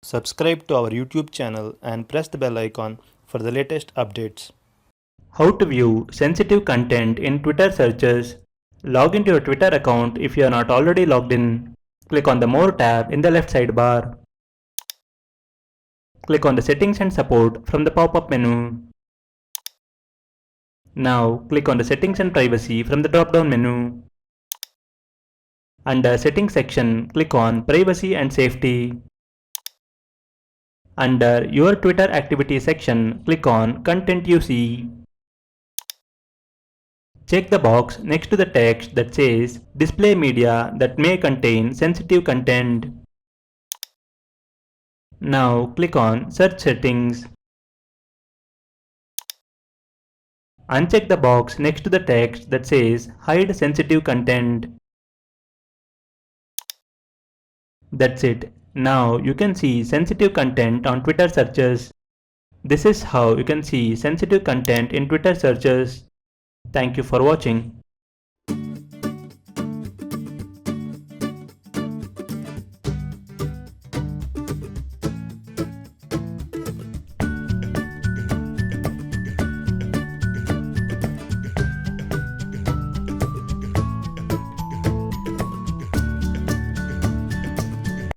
Subscribe to our YouTube channel and press the bell icon for the latest updates. How to view sensitive content in Twitter searches. Log into your Twitter account if you are not already logged in. Click on the More tab in the left sidebar. Click on the Settings and Support from the pop-up menu. Now click on the Settings and Privacy from the drop-down menu. Under Settings section, click on Privacy and Safety. Under Your Twitter Activity section, click on Content You See. Check the box next to the text that says Display media that may contain sensitive content. Now click on Search Settings. Uncheck the box next to the text that says Hide sensitive content. That's it. Now you can see sensitive content on Twitter searches. This is how you can see sensitive content in Twitter searches. Thank you for watching.